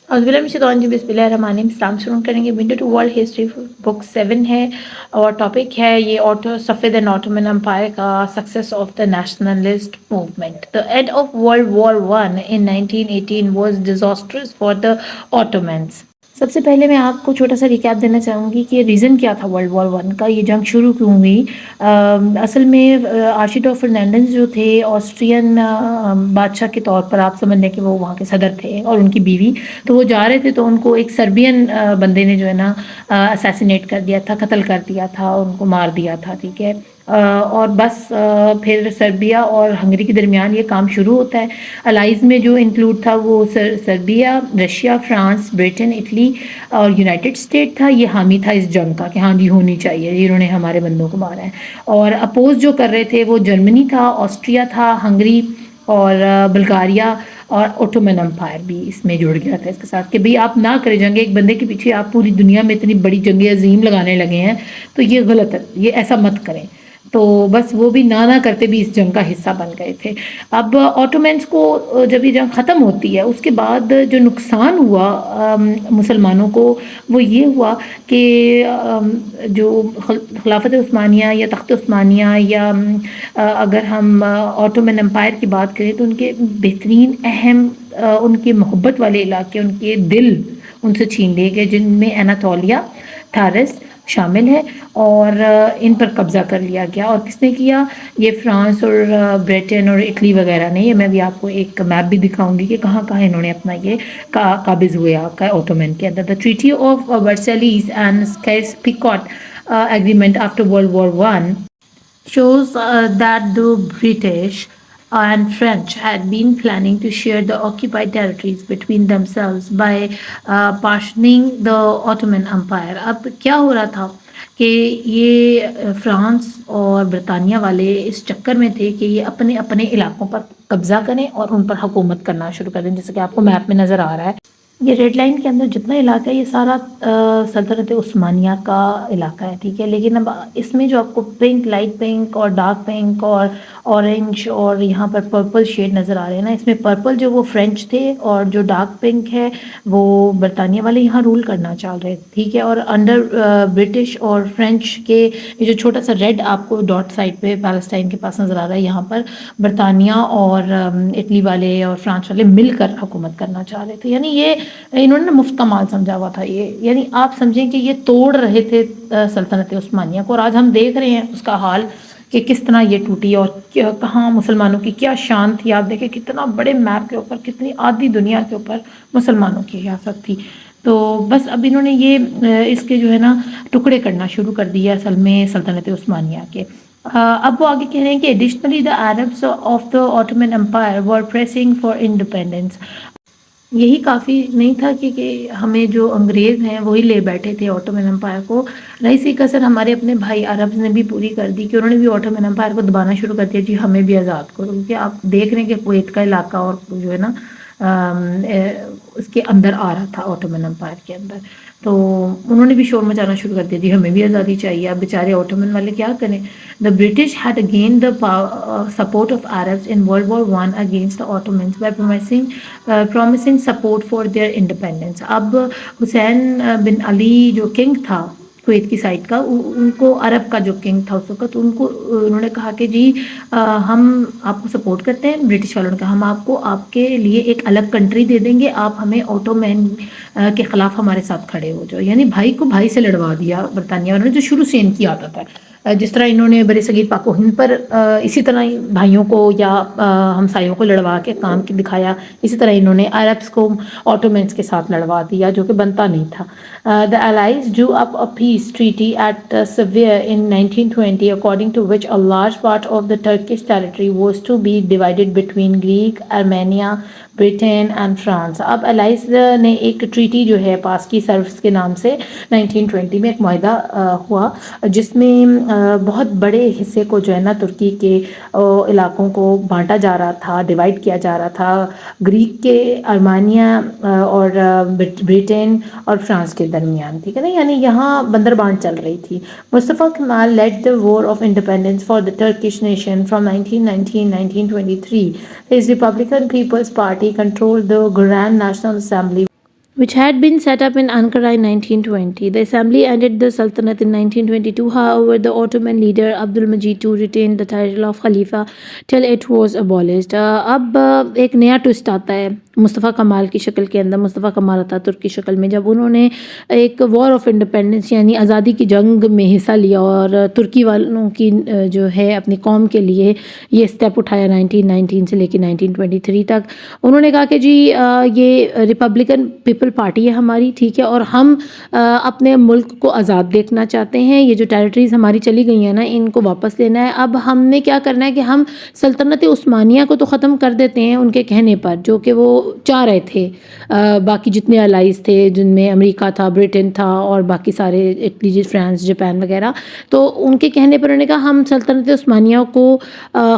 السلام شروع کریں گے. Window to world history book 7 ہے اور ٹاپک ہے یہ صفید اینڈ آٹومن امپائر کا success of the nationalist movement. The end of World War One in 1918 was disastrous for the Ottomans. سب سے پہلے میں آپ کو چھوٹا سا ریکیپ دینا چاہوں گی کہ ریزن کیا تھا ورلڈ وار ون کا, یہ جنگ شروع کیوں ہوئی. اصل میں آرشیڈو فرنینڈز جو تھے آسٹرین بادشاہ کے طور پر, آپ سمجھ لیں کہ وہ وہاں کے صدر تھے اور ان کی بیوی, تو وہ جا رہے تھے تو ان کو ایک سربین بندے نے جو ہے نا اسیسینیٹ کر دیا تھا, قتل کر دیا تھا, ان کو مار دیا تھا. ٹھیک ہے, اور بس پھر سربیا اور ہنگری کے درمیان یہ کام شروع ہوتا ہے. الائز میں جو انکلوڈ تھا وہ Serbia, Russia, France, Britain, Italy اور یونائٹڈ اسٹیٹ تھا. یہ حامی تھا اس جنگ کا کہ ہاں جی ہونی چاہیے, انہوں نے ہمارے بندوں کو مارا ہے. اور اپوز جو کر رہے تھے وہ جرمنی تھا, آسٹریا تھا, ہنگری اور بلغاریہ, اور اوٹومن امپائر بھی اس میں جڑ گیا تھا اس کے ساتھ کہ بھئی آپ نہ کریں جنگیں, ایک بندے کے پیچھے آپ پوری دنیا میں اتنی بڑی جنگیں عظیم لگانے لگے ہیں تو یہ غلط ہے, یہ ایسا مت کریں. تو بس وہ بھی نہ کرتے بھی اس جنگ کا حصہ بن گئے تھے. اب آٹومنس کو جب یہ جنگ ختم ہوتی ہے اس کے بعد جو نقصان ہوا مسلمانوں کو وہ یہ ہوا کہ جو خلافت عثمانیہ یا تخت عثمانیہ یا اگر ہم آٹومن امپائر کی بات کریں تو ان کے بہترین اہم ان کے محبت والے علاقے, ان کے دل ان سے چھین لیے گئے, جن میں اناطولیہ, تھارس شامل ہے, اور ان پر قبضہ کر لیا گیا. اور کس نے کیا؟ یہ فرانس اور برٹن اور اٹلی وغیرہ نے. یہ میں بھی آپ کو ایک میپ بھی دکھاؤں گی کہ کہاں کہاں انہوں نے اپنا یہ قابض ہوئے آپ کا اوٹومن کے اندر. The treaty of Versailles and Sykes-Picot agreement after World War One shows that the British and French had been planning to share the occupied territories between themselves by partitioning the Ottoman Empire. اب کیا ہو رہا تھا کہ یہ France اور برطانیہ والے اس چکر میں تھے کہ یہ اپنے اپنے علاقوں پر قبضہ کریں اور ان پر حکومت کرنا شروع کر دیں. جیسے کہ آپ کو میپ میں نظر آ رہا ہے, یہ ریڈ لائن کے اندر جتنا علاقہ ہے یہ سارا سلطنت عثمانیہ کا علاقہ ہے. ٹھیک ہے, لیکن اب اس میں جو آپ کو پنک, لائٹ پنک اور ڈارک پنک اور اورنج اور یہاں پر پرپل شیڈ نظر آ رہے ہیں نا, اس میں پرپل جو وہ فرینچ تھے اور جو ڈارک پنک ہے وہ برطانیہ والے یہاں رول کرنا چاہ رہے تھے. ٹھیک ہے, اور انڈر برٹش اور فرینچ کے یہ جو چھوٹا سا ریڈ آپ کو ڈاٹ سائڈ پہ پیلسٹائن کے پاس نظر آ رہا ہے, یہاں پر برطانیہ اور اٹلی والے اور فرانس والے مل کر حکومت کرنا چاہ رہے تھے. یعنی یہ انہوں نے مفت کا مال سمجھا ہوا تھا یہ, یعنی آپ سمجھیں کہ یہ توڑ رہے تھے سلطنت عثمانیہ کو. اور آج ہم دیکھ رہے ہیں اس کا حال کہ کس طرح یہ ٹوٹی اور کہاں مسلمانوں کی کیا شان تھی. آپ دیکھیں کتنا بڑے میپ کے اوپر, کتنی آدھی دنیا کے اوپر مسلمانوں کی ریاست تھی. تو بس اب انہوں نے یہ اس کے جو ہے نا ٹکڑے کرنا شروع کر دیا اصل میں سلطنت عثمانیہ کے. اب وہ آگے کہہ رہے ہیں کہ additionally the Arabs of the Ottoman Empire were pressing for independence. یہی کافی نہیں تھا کہ ہمیں جو انگریز ہیں وہی لے بیٹھے تھے آٹومن امپائر کو. رہی سی کسر ہمارے اپنے بھائی عربز نے بھی پوری کر دی کہ انہوں نے بھی آٹومن امپائر کو دبانا شروع کر دیا, جی ہمیں بھی آزاد کرو. کیونکہ آپ دیکھ رہے ہیں کہ کویت کا علاقہ اور جو ہے نا اس کے اندر آ رہا تھا آٹومن امپائر کے اندر, تو انہوں نے بھی شور مچانا شروع کر دیا, جی ہمیں بھی آزادی چاہیے. اب بیچارے آٹومن والے کیا کریں. The British had gained the support of Arabs in World War One against the Ottomans by promising support for their independence. اب حسین بن علی جو کنگ تھا کویت کی سائڈ کا, ان کو عرب کا جو کنگ تھا اس وقت, ان کو انہوں نے کہا کہ جی ہم آپ کو سپورٹ کرتے ہیں. برٹش والوں نے کہا ہم آپ کو آپ کے لیے ایک الگ کنٹری دے دیں گے, آپ ہمیں آٹومین کے خلاف ہمارے ساتھ کھڑے ہو جاؤ. یعنی بھائی کو بھائی سے لڑوا دیا برطانیہ والوں نے, جو شروع سے ان کی عادت ہے. جس طرح انہوں نے بر صغیر پاک و ہند پر اسی طرح بھائیوں کو یا ہمسایوں کو لڑوا کے کام کی دکھایا, اسی طرح انہوں نے عربس کو آٹومنس کے ساتھ لڑوا دیا جو کہ بنتا نہیں تھا. The Allies drew up a peace treaty at Seville in 1920 according to which a large part of the Turkish territory was to be divided between Greek, Armenia, Britain and France. اب الائز نے ایک treaty جو ہے پاس کی service کے نام سے 1920 میں ایک معاہدہ ہوا جس میں بہت بڑے حصے کو جو ہے نا ترکی کے علاقوں کو بانٹا جا رہا تھا, ڈیوائڈ کیا جا رہا تھا گریک کے, ارمانیہ اور برٹن اور فرانس کے درمیان. ٹھیک ہے نا, یعنی یہاں بندر بانٹ چل رہی تھی. مصطفیٰ کمال led the war of independence for the Turkish nation from 1919-1923. His Republican People's Party controlled the Grand National Assembly which had been set up in Ankara in 1920. The assembly ended the Sultanate in 1922. However, the Ottoman leader Abdul Majid II retained the title of Khalifa till it was abolished. اب ایک نیا toast آتا ہے مصطفیٰ کمال کی شکل کے اندر، مصطفیٰ کمال اتا ترک کی شکل میں، جب انہوں نے ایک وار آف انڈیپینڈنس یعنی آزادی کی جنگ میں حصہ لیا اور ترکی والوں کی جو ہے اپنی قوم کے لیے یہ اسٹیپ اٹھایا 1919 سے لے کے 1923 تک. انہوں نے کہا کہ جی یہ ریپبلکن پیپل پارٹی ہے ہماری، ٹھیک ہے، اور ہم اپنے ملک کو آزاد دیکھنا چاہتے ہیں. یہ جو ٹیریٹریز ہماری چلی گئی ہیں نا، ان کو واپس لینا ہے. اب ہم نے کیا کرنا ہے کہ ہم سلطنت عثمانیہ کو تو ختم کر دیتے ہیں ان کے کہنے پر، جو کہ وہ چاہ رہے تھے. باقی جتنے الائز تھے جن میں امریکہ تھا، برٹن تھا اور باقی سارے اٹلی، فرانس، جاپان وغیرہ، تو ان کے کہنے پر انہوں نے کہا ہم سلطنت عثمانیہ کو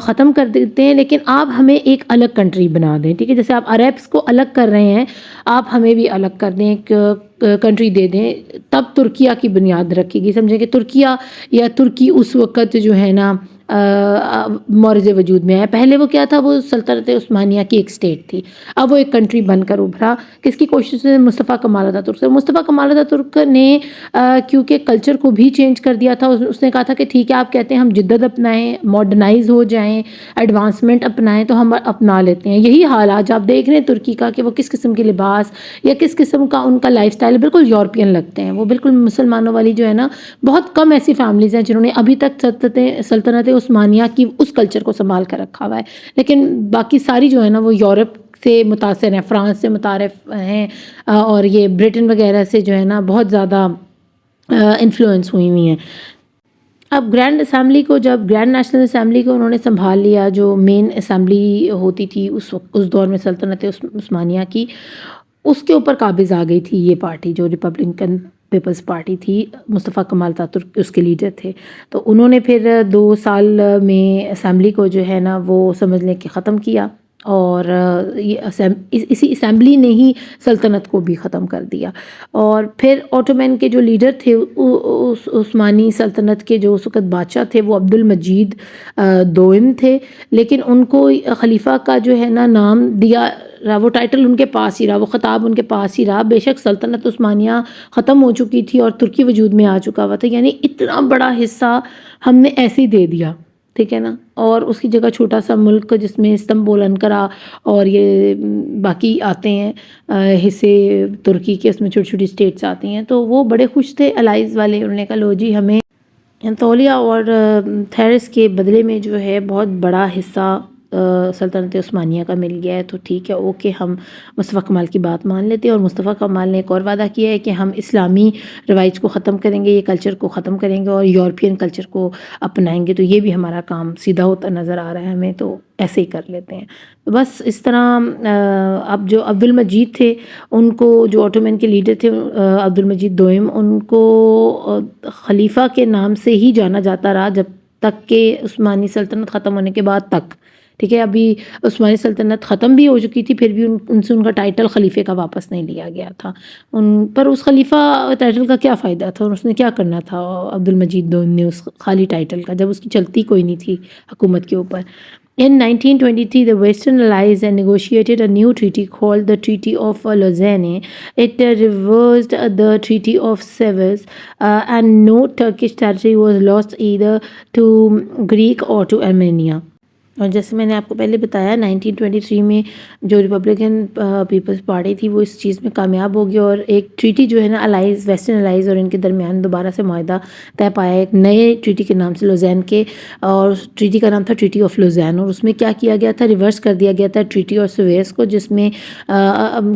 ختم کر دیتے ہیں، لیکن آپ ہمیں ایک الگ کنٹری بنا دیں، ٹھیک ہے، جیسے آپ عربس کو الگ کر رہے ہیں آپ ہمیں بھی الگ کر دیں، ایک کنٹری دے دیں. تب ترکیہ کی بنیاد رکھے گی. سمجھیں کہ ترکیہ یا ترکی اس وقت جو ہے نا مورز وجود میں آیا. پہلے وہ کیا تھا، وہ سلطنت عثمانیہ کی ایک اسٹیٹ تھی، اب وہ ایک کنٹری بن کر ابھرا. کس کی کوشش سے؟ مصطفیٰ کمال اتاترک سے. مصطفیٰ کمال اتاترک نے کیونکہ کلچر کو بھی چینج کر دیا تھا. اس نے کہا تھا کہ ٹھیک ہے آپ کہتے ہیں ہم جدت اپنائیں، ماڈرنائز ہو جائیں، ایڈوانسمنٹ اپنائیں، تو ہم اپنا لیتے ہیں. یہی حال آج آپ دیکھ رہے ہیں ترکی کا کہ وہ کس قسم کے لباس یا کس قسم کا ان کا لائف سٹائل بالکل یورپین لگتے ہیں. وہ بالکل مسلمانوں والی جو ہے نا، بہت کم ایسی فیملیز ہیں جنہوں نے ابھی تک سلطنت عثمانیہ کی اس کلچر کو سنبھال کر رکھا ہوا ہے، لیکن باقی ساری جو ہے نا وہ یورپ سے متاثر ہیں، فرانس سے متعارف ہیں اور یہ برٹن وغیرہ سے جو ہے نا بہت زیادہ انفلوئنس ہوئی ہیں. اب گرینڈ اسمبلی کو، جب گرینڈ نیشنل اسمبلی کو انہوں نے سنبھال لیا، جو مین اسمبلی ہوتی تھی اس دور میں سلطنت عثمانیہ کی، اس کے اوپر قابض آ گئی تھی یہ پارٹی جو ریپبلکن پیپلز پارٹی تھی. مصطفیٰ کمال اتاترک اس کے لیڈر تھے. تو انہوں نے پھر 2 سال میں اسمبلی کو جو ہے نا وہ سمجھ لیں کہ ختم کیا، اور اسی اسمبلی نے ہی سلطنت کو بھی ختم کر دیا. اور پھر اوٹومین کے جو لیڈر تھے اس عثمانی سلطنت کے، جو اس وقت بادشاہ تھے، وہ عبد المجید دوئم تھے، لیکن ان کو خلیفہ کا جو ہے نا نام دیا رہا، وہ ٹائٹل ان کے پاس ہی رہا، وہ خطاب ان کے پاس ہی رہا. بے شک سلطنت عثمانیہ ختم ہو چکی تھی اور ترکی وجود میں آ چکا ہوا تھا، یعنی اتنا بڑا حصہ ہم نے ایسے ہی دے دیا، ٹھیک ہے نا، اور اس کی جگہ چھوٹا سا ملک جس میں استنبول، انقرہ اور یہ باقی آتے ہیں حصے ترکی کے، اس میں چھوٹی چھوٹی اسٹیٹس آتی ہیں. تو وہ بڑے خوش تھے الائز والے. انہوں نے کہا لو جی ہمیں انطولیہ اور تھیرس کے بدلے میں جو ہے بہت بڑا حصہ سلطنت عثمانیہ کا مل گیا ہے، تو ٹھیک ہے اوکے، ہم مصطفیٰ کمال کی بات مان لیتے ہیں. اور مصطفیٰ کمال نے ایک اور وعدہ کیا ہے کہ ہم اسلامی روایت کو ختم کریں گے، یہ کلچر کو ختم کریں گے اور یورپین کلچر کو اپنائیں گے. تو یہ بھی ہمارا کام سیدھا ہوتا نظر آ رہا ہے ہمیں، تو ایسے ہی کر لیتے ہیں. بس اس طرح اب جو عبد المجید تھے، ان کو، جو اوٹومین کے لیڈر تھے عبد المجید دوئم، ان کو خلیفہ کے نام سے ہی جانا جاتا رہا جب تک کہ عثمانی سلطنت ختم ہونے کے بعد تک، ٹھیک ہے. ابھی عثمانی سلطنت ختم بھی ہو چکی تھی، پھر بھی ان سے ان کا ٹائٹل خلیفے کا واپس نہیں لیا گیا تھا. پر اس خلیفہ ٹائٹل کا کیا فائدہ تھا، اور اس نے کیا کرنا تھا عبد المجید دوئم نے اس خالی ٹائٹل کا، جب اس کی چلتی کوئی نہیں تھی حکومت کے اوپر. In 1923, the Western Allies negotiated a new treaty called the Treaty of Lausanne. It reversed the Treaty of Sevres, and no Turkish territory was lost either to Greek or to Armenia. اور جیسے میں نے آپ کو پہلے بتایا 1923 میں جو ریپبلکن پیپلز پارٹی تھی وہ اس چیز میں کامیاب ہو گئی، اور ایک ٹریٹی جو ہے نا الائز، ویسٹرن الائز اور ان کے درمیان دوبارہ سے معاہدہ طے پایا ایک نئے ٹریٹی کے نام سے، لوزین کے، اور ٹریٹی کا نام تھا ٹریٹی آف لوزین. اور اس میں کیا کیا گیا تھا، ریورس کر دیا گیا تھا ٹریٹی اور سویس کو، جس میں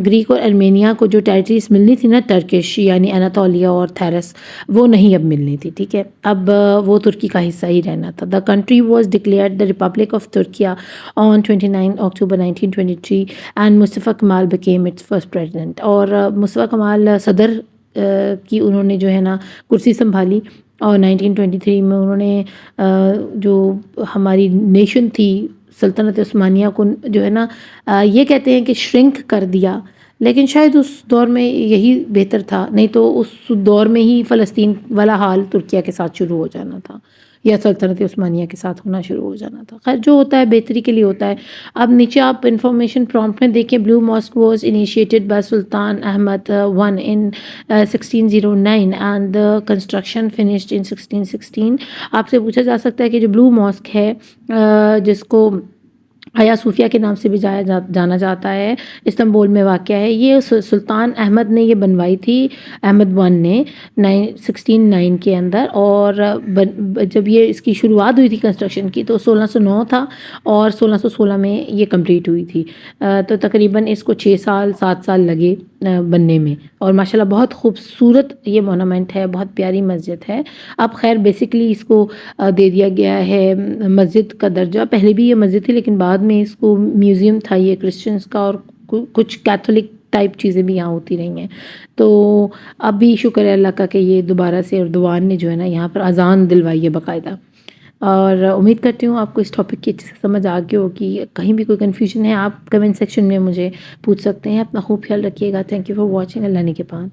گریک اور ارمینیا کو جو ٹیریٹریز ملنی تھی نا ٹرکش، یعنی اناتولیا اور تھیرس، وہ نہیں اب ملنی تھی، ٹھیک ہے، اب وہ ترکی کا حصہ ہی رہنا تھا. The country was declared the republic of Türkiye on 29 October 1923 and Mustafa Kamal became its first president. اور مصطفیٰ کمال صدر کی انہوں نے جو ہے نا کرسی سنبھالی، اور 1923 میں انہوں نے جو ہماری نیشن تھی سلطنت عثمانیہ کو جو ہے نا یہ کہتے ہیں کہ شرنک کر دیا، لیکن شاید اس دور میں یہی بہتر تھا، نہیں تو اس دور میں ہی فلسطین والا حال ترکیہ کے ساتھ شروع ہو جانا تھا. یا سلطنت عثمانیہ کے ساتھ ہونا شروع ہو جانا تھا. خیر جو ہوتا ہے بہتری کے لیے ہوتا ہے. اب نیچے آپ انفارمیشن پرومپٹ میں دیکھیں. Blue mosque was initiated by Sultan Ahmed one in 1609 and the construction finished in 1616. آپ سے پوچھا جا سکتا ہے کہ جو بلو ماسک ہے جس کو آیا صوفیہ کے نام سے بھی جانا جاتا ہے، استنبول میں واقع ہے. یہ سلطان احمد نے یہ بنوائی تھی، احمد ون نے 1609 کے اندر. اور جب یہ اس کی شروعات ہوئی تھی کنسٹرکشن کی تو 1609 تھا اور 1616 میں یہ کمپلیٹ ہوئی تھی. تو تقریباً اس کو 7 سال لگے بننے میں. اور ماشاءاللہ بہت خوبصورت یہ مونومنٹ ہے، بہت پیاری مسجد ہے. اب خیر بیسکلی اس کو دے دیا گیا ہے مسجد کا درجہ. پہلے بھی یہ مسجد تھی لیکن بعد میں اس کو میوزیم تھا یہ کرسچنس کا، اور کچھ کیتھولک ٹائپ چیزیں بھی یہاں ہوتی رہی ہیں. تو اب بھی شکر ہے اللہ کا کہ یہ دوبارہ سے اردوان نے جو ہے نا یہاں پر اذان دلوائی ہے باقاعدہ. اور امید کرتی ہوں آپ کو اس ٹاپک کی اچھے سے سمجھ آ گئی ہوگی. کہیں بھی کوئی کنفیوژن ہے آپ کمنٹ سیکشن میں مجھے پوچھ سکتے ہیں. اپنا خوب خیال رکھیے گا. Thank you for watching. اللہ نگہبان.